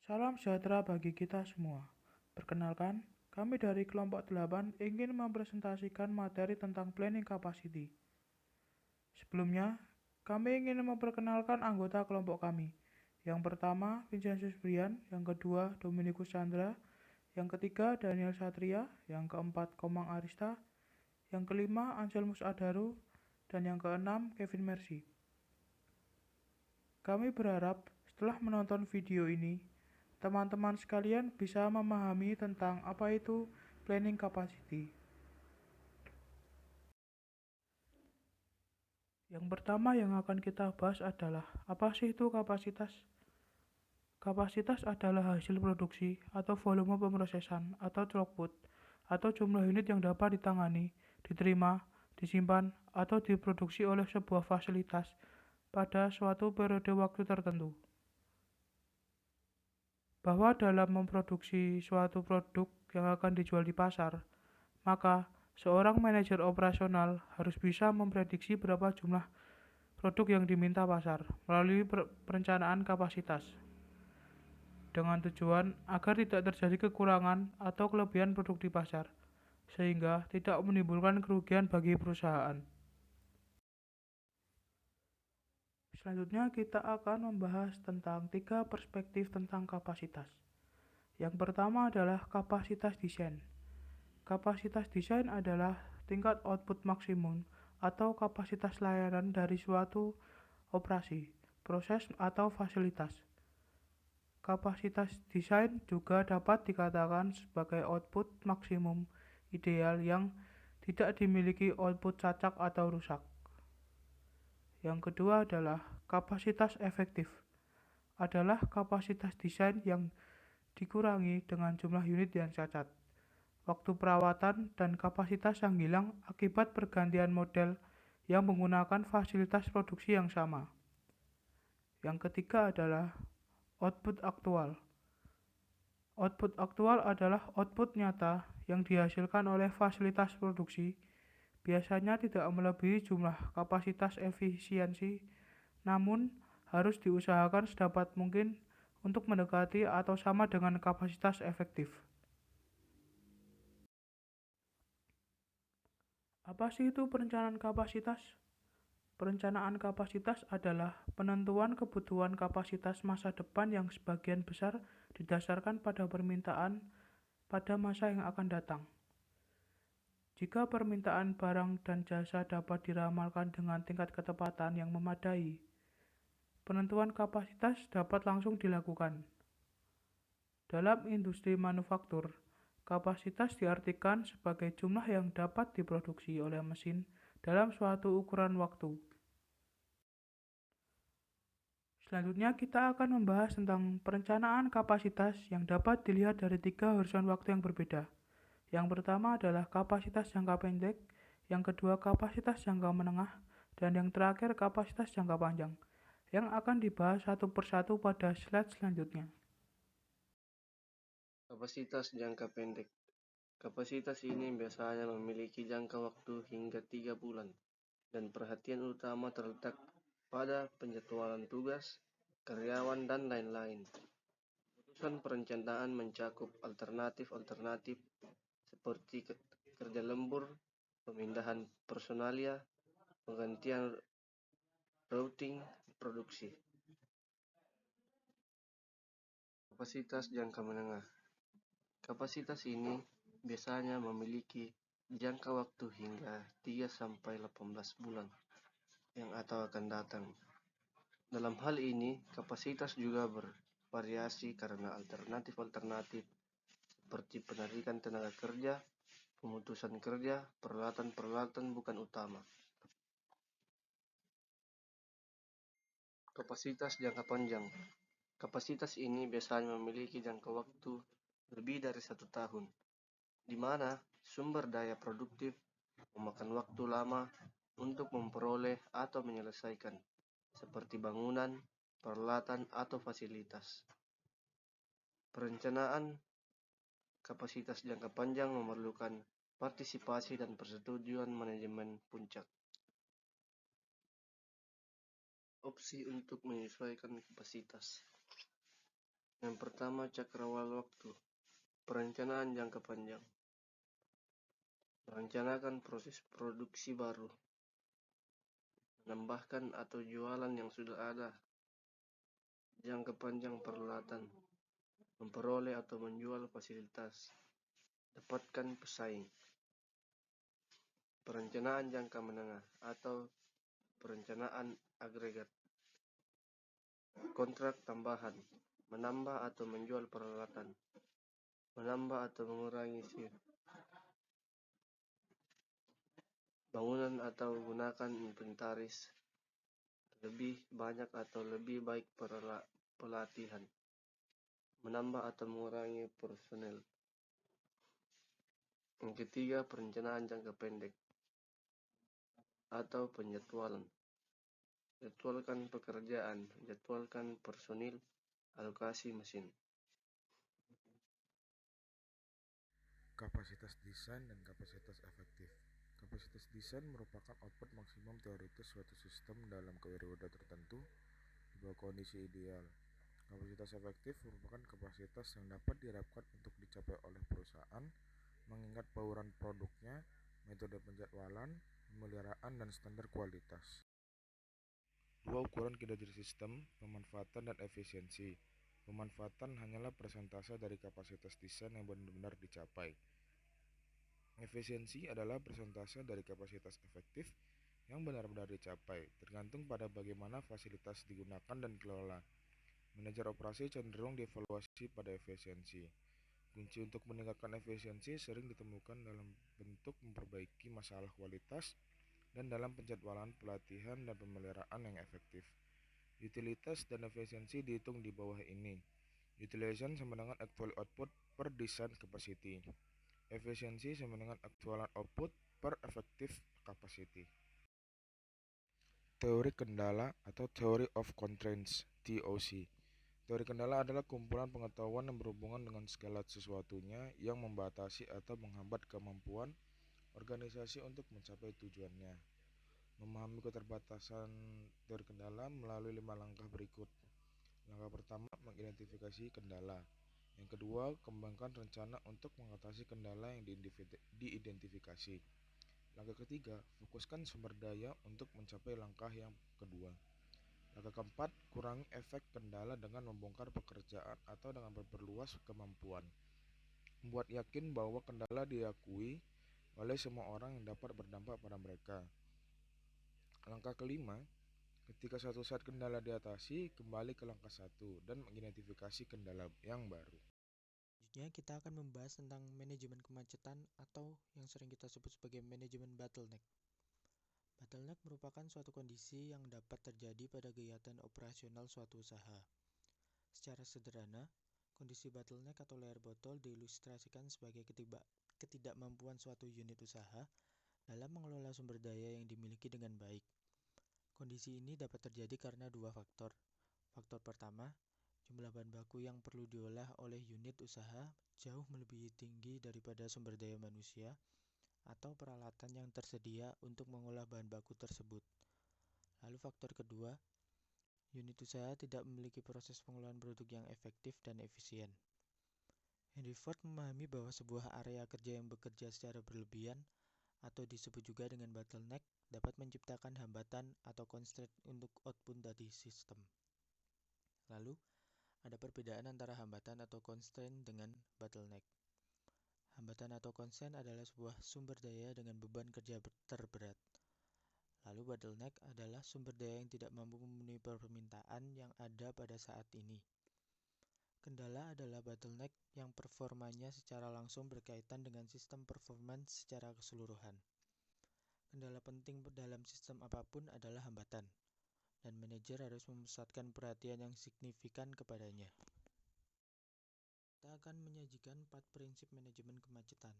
Salam sejahtera bagi kita semua. Perkenalkan, kami dari kelompok 8 ingin mempresentasikan materi tentang planning capacity. Sebelumnya, kami ingin memperkenalkan anggota kelompok kami. Yang pertama, Vincenzius Brian, yang kedua, Dominikus Chandra, yang ketiga, Daniel Satria, yang keempat, Komang Arista, yang kelima, Anselmus Adaru, dan yang keenam, Kevin Mercy. Kami berharap setelah menonton video ini, teman-teman sekalian bisa memahami tentang apa itu planning capacity. Yang pertama yang akan kita bahas adalah apa sih itu kapasitas? Kapasitas adalah hasil produksi atau volume pemrosesan atau throughput atau jumlah unit yang dapat ditangani, diterima, disimpan, atau diproduksi oleh sebuah fasilitas pada suatu periode waktu tertentu. Bahwa dalam memproduksi suatu produk yang akan dijual di pasar, maka seorang manajer operasional harus bisa memprediksi berapa jumlah produk yang diminta pasar melalui perencanaan kapasitas, dengan tujuan agar tidak terjadi kekurangan atau kelebihan produk di pasar, sehingga tidak menimbulkan kerugian bagi perusahaan. Selanjutnya kita akan membahas tentang 3 perspektif tentang kapasitas. Yang pertama adalah kapasitas desain. Kapasitas desain adalah tingkat output maksimum atau kapasitas layanan dari suatu operasi, proses, atau fasilitas. Kapasitas desain juga dapat dikatakan sebagai output maksimum ideal yang tidak dimiliki output cacat atau rusak. Yang kedua adalah kapasitas efektif. Adalah kapasitas desain yang dikurangi dengan jumlah unit yang cacat, waktu perawatan, dan kapasitas yang hilang akibat pergantian model yang menggunakan fasilitas produksi yang sama. Yang ketiga adalah output aktual. Output aktual adalah output nyata yang dihasilkan oleh fasilitas produksi, biasanya tidak melebihi jumlah kapasitas efisiensi, namun harus diusahakan sedapat mungkin untuk mendekati atau sama dengan kapasitas efektif. Apa sih itu perencanaan kapasitas? Perencanaan kapasitas adalah penentuan kebutuhan kapasitas masa depan yang sebagian besar didasarkan pada permintaan pada masa yang akan datang. Jika permintaan barang dan jasa dapat diramalkan dengan tingkat ketepatan yang memadai, penentuan kapasitas dapat langsung dilakukan. Dalam industri manufaktur, kapasitas diartikan sebagai jumlah yang dapat diproduksi oleh mesin dalam suatu ukuran waktu. Selanjutnya kita akan membahas tentang perencanaan kapasitas yang dapat dilihat dari 3 horizon waktu yang berbeda. Yang pertama adalah kapasitas jangka pendek, yang kedua kapasitas jangka menengah, dan yang terakhir kapasitas jangka panjang, yang akan dibahas satu persatu pada slide selanjutnya. Kapasitas jangka pendek. Kapasitas ini biasanya memiliki jangka waktu hingga 3 bulan, dan perhatian utama terletak pada penjadwalan tugas, karyawan, dan lain-lain. Keputusan perencanaan mencakup alternatif-alternatif seperti kerja lembur, pemindahan personalia, penggantian routing produksi. Kapasitas jangka menengah. Kapasitas ini biasanya memiliki jangka waktu hingga 3-18 bulan yang akan datang. Dalam hal ini, kapasitas juga bervariasi karena alternatif-alternatif seperti penarikan tenaga kerja, pemutusan kerja, peralatan-peralatan bukan utama. Kapasitas jangka panjang. Kapasitas ini biasanya memiliki jangka waktu lebih dari 1 tahun, di mana sumber daya produktif memakan waktu lama untuk memperoleh atau menyelesaikan, seperti bangunan, peralatan, atau fasilitas. Perencanaan kapasitas jangka panjang memerlukan partisipasi dan persetujuan manajemen puncak. Opsi untuk menyesuaikan kapasitas. Yang pertama, cakrawala waktu. Perencanaan jangka panjang. Merencanakan proses produksi baru. Menambahkan atau jualan yang sudah ada. Jangka panjang peralatan. Memperoleh atau menjual fasilitas. Dapatkan pesaing. Perencanaan jangka menengah atau perencanaan agregat. Kontrak tambahan. Menambah atau menjual peralatan. Menambah atau mengurangi shift. Bangunan atau gunakan inventaris. Lebih banyak atau lebih baik pelatihan. Menambah atau mengurangi personel. Yang ketiga, perencanaan jangka pendek atau penjadwalan. Jadwalkan pekerjaan, jadwalkan personil, alokasi mesin. Kapasitas desain dan kapasitas efektif. Kapasitas desain merupakan output maksimum teoritis suatu sistem dalam periode tertentu di bawah kondisi ideal. Kapasitas efektif merupakan kapasitas yang dapat diharapkan untuk dicapai oleh perusahaan mengingat bauran produknya, metode penjadwalan, pemeliharaan, dan standar kualitas. Dua ukuran kinerja sistem, pemanfaatan dan efisiensi. Pemanfaatan hanyalah persentase dari kapasitas desain yang benar-benar dicapai. Efisiensi adalah persentase dari kapasitas efektif yang benar-benar dicapai, tergantung pada bagaimana fasilitas digunakan dan dikelola. Manajer operasi cenderung dievaluasi pada efisiensi. Kunci untuk meningkatkan efisiensi sering ditemukan dalam bentuk memperbaiki masalah kualitas dan dalam penjadwalan pelatihan dan pemeliharaan yang efektif. Utilitas dan efisiensi dihitung di bawah ini. Utilization sama dengan actual output per design capacity. Efisiensi sama dengan actual output per effective capacity. Teori kendala atau Theory of Constraints (TOC). Teori kendala adalah kumpulan pengetahuan yang berhubungan dengan skala sesuatunya yang membatasi atau menghambat kemampuan organisasi untuk mencapai tujuannya. Memahami keterbatasan teori kendala melalui 5 langkah berikut. Langkah pertama, mengidentifikasi kendala. Yang kedua, kembangkan rencana untuk mengatasi kendala yang diidentifikasi. Langkah ketiga, fokuskan sumber daya untuk mencapai langkah yang kedua. Langkah keempat, kurangi efek kendala dengan membongkar pekerjaan atau dengan memperluas kemampuan. Membuat yakin bahwa kendala diakui oleh semua orang yang dapat berdampak pada mereka. Langkah kelima, ketika suatu saat kendala diatasi, kembali ke langkah 1 dan mengidentifikasi kendala yang baru. Selanjutnya kita akan membahas tentang manajemen kemacetan atau yang sering kita sebut sebagai manajemen bottleneck. Bottleneck merupakan suatu kondisi yang dapat terjadi pada kegiatan operasional suatu usaha. Secara sederhana, kondisi bottleneck atau layar botol diilustrasikan sebagai ketidakmampuan suatu unit usaha dalam mengelola sumber daya yang dimiliki dengan baik. Kondisi ini dapat terjadi karena dua faktor. Faktor pertama, jumlah bahan baku yang perlu diolah oleh unit usaha jauh melebihi tinggi daripada sumber daya manusia atau peralatan yang tersedia untuk mengolah bahan baku tersebut. Lalu faktor kedua, unit usaha tidak memiliki proses pengolahan produk yang efektif dan efisien. Henry Ford memahami bahwa sebuah area kerja yang bekerja secara berlebihan atau disebut juga dengan bottleneck dapat menciptakan hambatan atau constraint untuk output dari sistem. Lalu, ada perbedaan antara hambatan atau constraint dengan bottleneck. Hambatan atau constraint adalah sebuah sumber daya dengan beban kerja terberat. Lalu bottleneck adalah sumber daya yang tidak mampu memenuhi permintaan yang ada pada saat ini. Kendala adalah bottleneck yang performanya secara langsung berkaitan dengan sistem performance secara keseluruhan. Kendala penting dalam sistem apapun adalah hambatan, dan manajer harus memusatkan perhatian yang signifikan kepadanya. Kita akan menyajikan 4 prinsip manajemen kemacetan.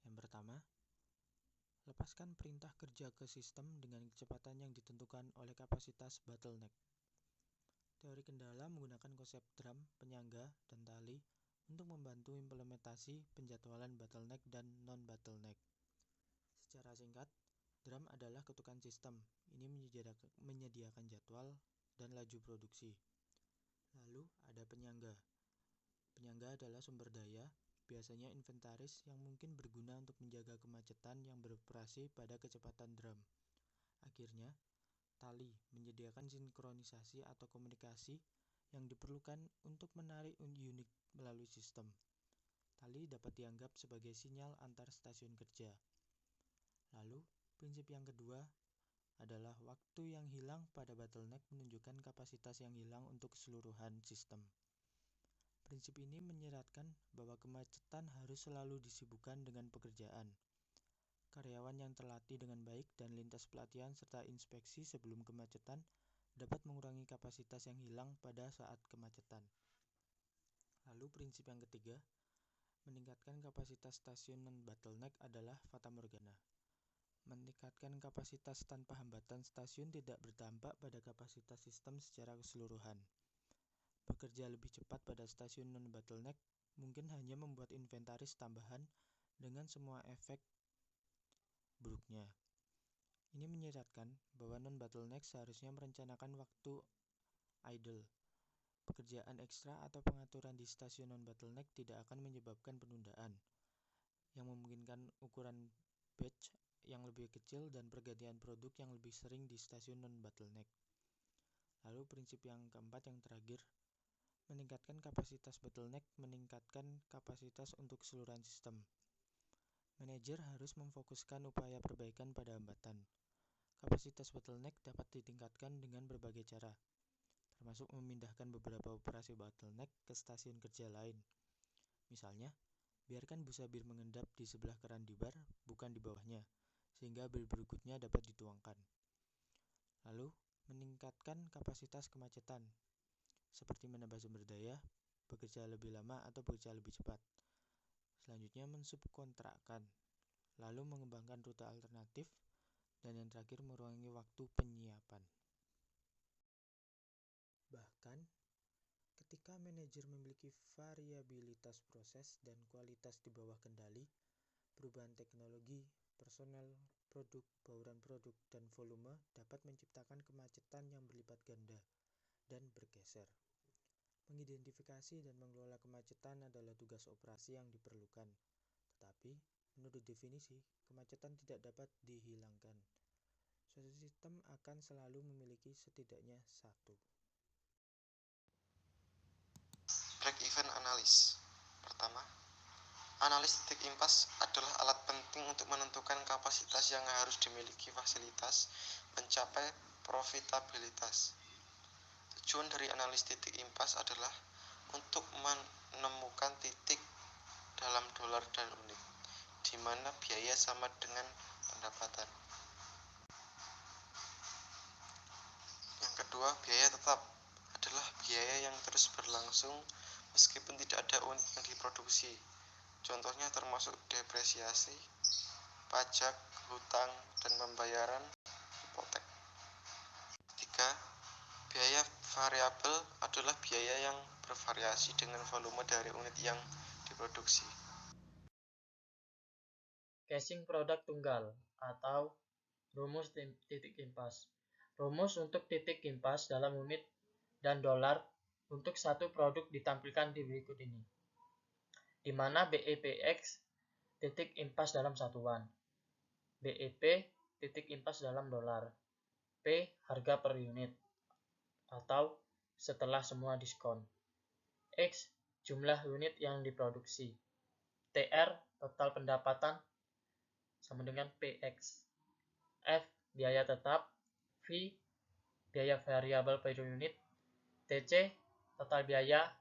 Yang pertama, lepaskan perintah kerja ke sistem dengan kecepatan yang ditentukan oleh kapasitas bottleneck. Teori kendala menggunakan konsep drum, penyangga, dan tali untuk membantu implementasi penjadwalan bottleneck dan non-bottleneck. Secara singkat, drum adalah ketukan sistem. Ini menyediakan jadwal dan laju produksi. Lalu ada penyangga. Penyangga adalah sumber daya, biasanya inventaris yang mungkin berguna untuk menjaga kemacetan yang beroperasi pada kecepatan drum. Akhirnya, tali menyediakan sinkronisasi atau komunikasi yang diperlukan untuk menarik unit melalui sistem. Tali dapat dianggap sebagai sinyal antar stasiun kerja. Lalu, prinsip yang kedua adalah waktu yang hilang pada bottleneck menunjukkan kapasitas yang hilang untuk keseluruhan sistem. Prinsip ini menyeratkan bahwa kemacetan harus selalu disibukkan dengan pekerjaan. Karyawan yang terlatih dengan baik dan lintas pelatihan serta inspeksi sebelum kemacetan dapat mengurangi kapasitas yang hilang pada saat kemacetan. Lalu prinsip yang ketiga, meningkatkan kapasitas stasiun non-bottleneck adalah fatamorgana. Meningkatkan kapasitas tanpa hambatan stasiun tidak berdampak pada kapasitas sistem secara keseluruhan. Bekerja lebih cepat pada stasiun non-bottleneck mungkin hanya membuat inventaris tambahan dengan semua efek buruknya. Ini menyeratkan bahwa non-bottleneck seharusnya merencanakan waktu idle. Pekerjaan ekstra atau pengaturan di stasiun non-bottleneck tidak akan menyebabkan penundaan, yang memungkinkan ukuran batch yang lebih kecil dan pergantian produk yang lebih sering di stasiun non-bottleneck. Lalu prinsip yang keempat yang terakhir, meningkatkan kapasitas bottleneck meningkatkan kapasitas untuk keseluruhan sistem. Manajer harus memfokuskan upaya perbaikan pada hambatan. Kapasitas bottleneck dapat ditingkatkan dengan berbagai cara, termasuk memindahkan beberapa operasi bottleneck ke stasiun kerja lain. Misalnya, biarkan busa bir mengendap di sebelah keran di bar, bukan di bawahnya, sehingga bir berikutnya dapat dituangkan. Lalu, meningkatkan kapasitas kemacetan, seperti menambah sumber daya, bekerja lebih lama atau bekerja lebih cepat. Selanjutnya mensubkontrakkan, lalu mengembangkan rute alternatif, dan yang terakhir mengurangi waktu penyiapan. Bahkan, ketika manajer memiliki variabilitas proses dan kualitas di bawah kendali, perubahan teknologi, personel, produk, bauran produk, dan volume dapat menciptakan kemacetan yang berlipat ganda dan bergeser. Mengidentifikasi dan mengelola kemacetan adalah tugas operasi yang diperlukan. Tetapi, menurut definisi, kemacetan tidak dapat dihilangkan. Suatu sistem akan selalu memiliki setidaknya satu. Break-even analysis. Pertama, analis titik impas adalah alat penting untuk menentukan kapasitas yang harus dimiliki fasilitas mencapai profitabilitas. Tujuan dari analis titik impas adalah untuk menemukan titik dalam dolar dan unit, di mana biaya sama dengan pendapatan. Yang kedua, biaya tetap adalah biaya yang terus berlangsung meskipun tidak ada unit yang diproduksi. Contohnya termasuk depresiasi, pajak, hutang, dan pembayaran hipotek. Tiga, biaya variabel adalah biaya yang bervariasi dengan volume dari unit yang diproduksi. Casing produk tunggal atau rumus titik impas. Rumus untuk titik impas dalam unit dan dolar untuk satu produk ditampilkan di berikut ini, di mana BEPX titik impas dalam satuan, BEP titik impas dalam dolar, P harga per unit atau setelah semua diskon, X jumlah unit yang diproduksi, TR total pendapatan sama dengan PX, F biaya tetap, V biaya variabel per unit, TC total biaya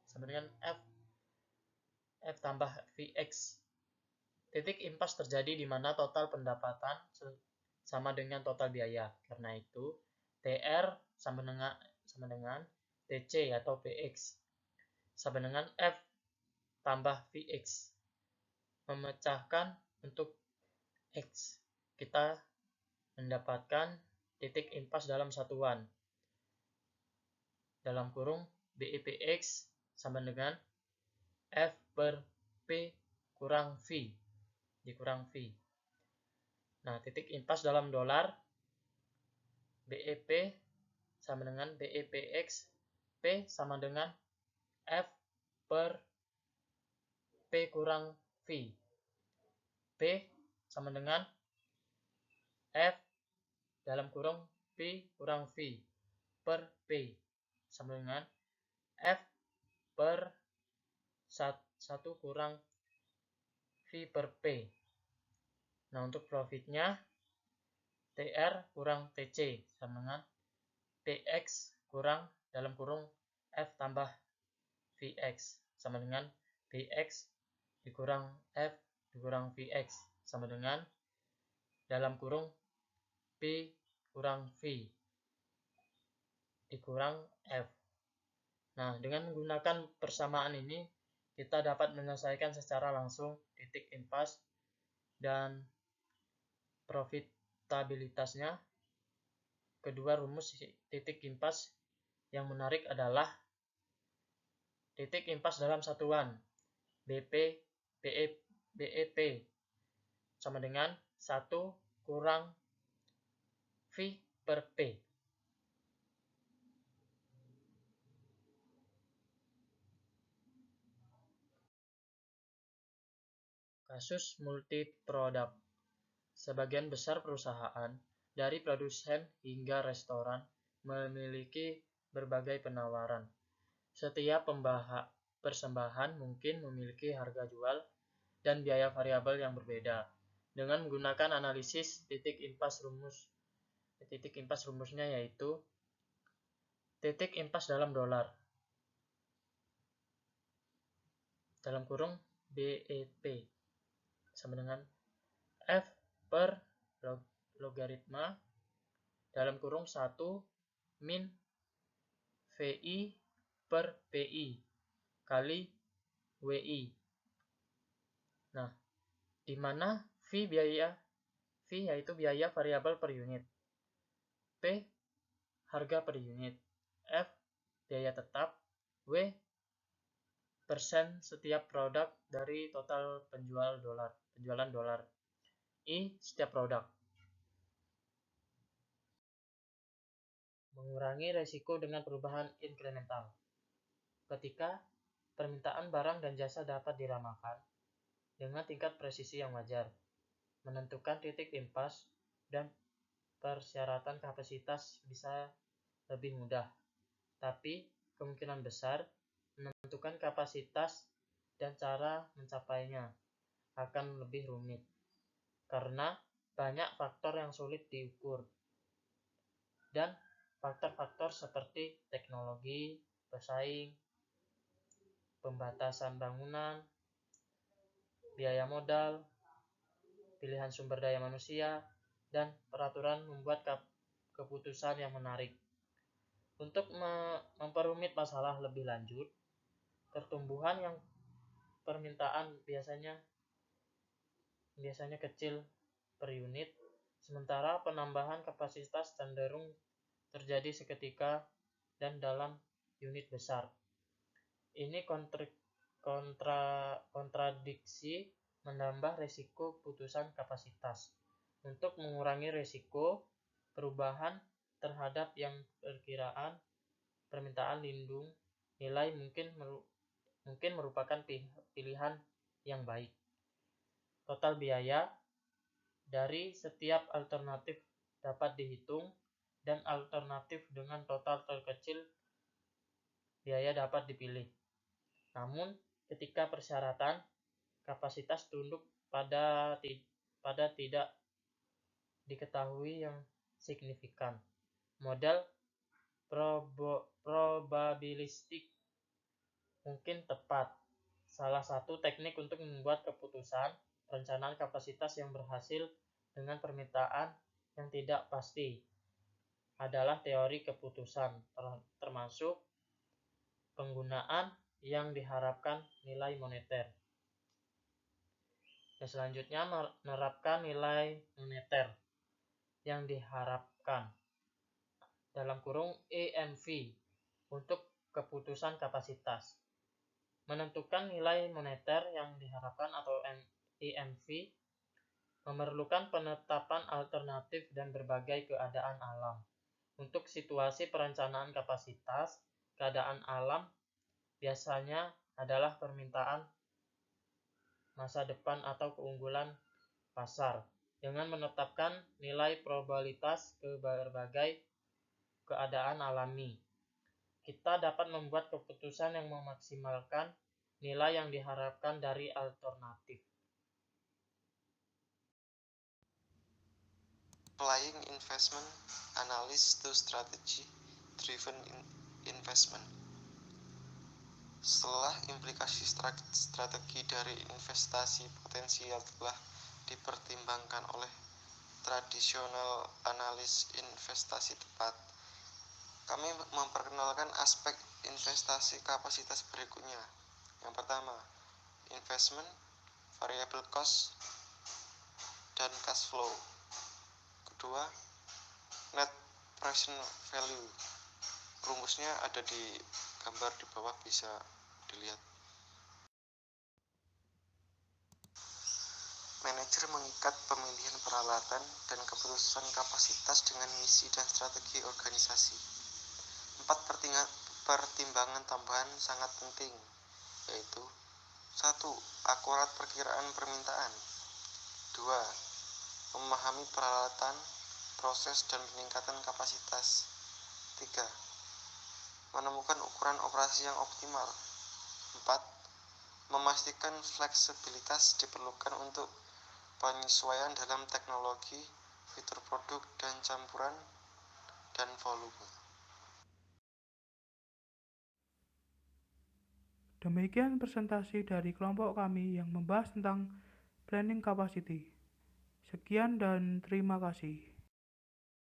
sama dengan F tambah VX. Titik impas terjadi di mana total pendapatan sama dengan total biaya. Karena itu, TR sama dengan TC atau PX sama dengan F tambah VX. Memecahkan untuk X, kita mendapatkan titik impas dalam satuan. Dalam kurung, BEPX sama dengan F per P kurang V dikurang V. Nah, titik impas dalam dolar, BEP sama dengan BEPX P sama dengan F per P kurang V. P sama dengan F dalam kurung P kurang V per P sama dengan F per 1 kurang V per P. Nah, untuk profitnya TR kurang TC sama dengan PX kurang dalam kurung F tambah VX sama dengan PX dikurang F dikurang VX sama dengan dalam kurung P kurang V dikurang F. Nah, dengan menggunakan persamaan ini, kita dapat menyelesaikan secara langsung titik impas dan profitabilitasnya. Kedua rumus titik impas yang menarik adalah titik impas dalam satuan BP BEP sama dengan 1 kurang V per P. Kasus multiproduk. Sebagian besar perusahaan, dari produsen hingga restoran, memiliki berbagai penawaran. Setiap persembahan mungkin memiliki harga jual dan biaya variabel yang berbeda. Dengan menggunakan analisis titik impas rumusnya yaitu titik impas dalam dolar dalam kurung BEP sama dengan F per logaritma dalam kurung 1 min VI per PI kali WI. Nah, di mana V yaitu biaya variabel per unit, P harga per unit, F biaya tetap, W persen setiap produk dari total penjualan dolar, I setiap produk. Mengurangi resiko dengan perubahan inkremental. Ketika permintaan barang dan jasa dapat diramalkan dengan tingkat presisi yang wajar, menentukan titik impas dan persyaratan kapasitas bisa lebih mudah, tapi kemungkinan besar menentukan kapasitas dan cara mencapainya akan lebih rumit karena banyak faktor yang sulit diukur dan faktor-faktor seperti teknologi, pesaing, pembatasan bangunan, biaya modal, pilihan sumber daya manusia, dan peraturan membuat keputusan yang menarik. Untuk memperumit masalah lebih lanjut, pertumbuhan yang permintaan biasanya kecil per unit, sementara penambahan kapasitas cenderung terjadi seketika dan dalam unit besar. Ini kontradiksi menambah risiko putusan kapasitas. Untuk mengurangi risiko perubahan terhadap yang perkiraan permintaan lindung nilai mungkin merupakan pilihan yang baik. Total biaya dari setiap alternatif dapat dihitung dan alternatif dengan total terkecil biaya dapat dipilih. Namun, ketika persyaratan kapasitas tunduk pada tidak diketahui yang signifikan, model probabilistik mungkin tepat. Salah satu teknik untuk membuat keputusan perencanaan kapasitas yang berhasil dengan permintaan yang tidak pasti adalah teori keputusan, termasuk penggunaan yang diharapkan nilai moneter. Dan selanjutnya menerapkan nilai moneter yang diharapkan dalam kurung EMV untuk keputusan kapasitas. Menentukan nilai moneter yang diharapkan atau EMV memerlukan penetapan alternatif dan berbagai keadaan alam. Untuk situasi perencanaan kapasitas, keadaan alam biasanya adalah permintaan masa depan atau keunggulan pasar dengan menetapkan nilai probabilitas ke berbagai keadaan alami. Kita dapat membuat keputusan yang memaksimalkan nilai yang diharapkan dari alternatif. Applying investment analysis to strategy-driven investment. Setelah implikasi strategi dari investasi potensial telah dipertimbangkan oleh tradisional analis investasi tepat, kami memperkenalkan aspek investasi kapasitas berikutnya. Yang pertama, investment, variable cost, dan cash flow. Kedua, net present value. Rumusnya ada di gambar di bawah, bisa dilihat. Manajer mengikat pemilihan peralatan dan keputusan kapasitas dengan misi dan strategi organisasi. 4 pertimbangan tambahan sangat penting, yaitu 1. Akurat perkiraan permintaan. 2. Memahami peralatan, proses, dan peningkatan kapasitas. 3. Menemukan ukuran operasi yang optimal. 4. Memastikan fleksibilitas diperlukan untuk penyesuaian dalam teknologi, fitur produk, dan campuran dan volume. Demikian presentasi dari kelompok kami yang membahas tentang planning capacity. Sekian dan terima kasih.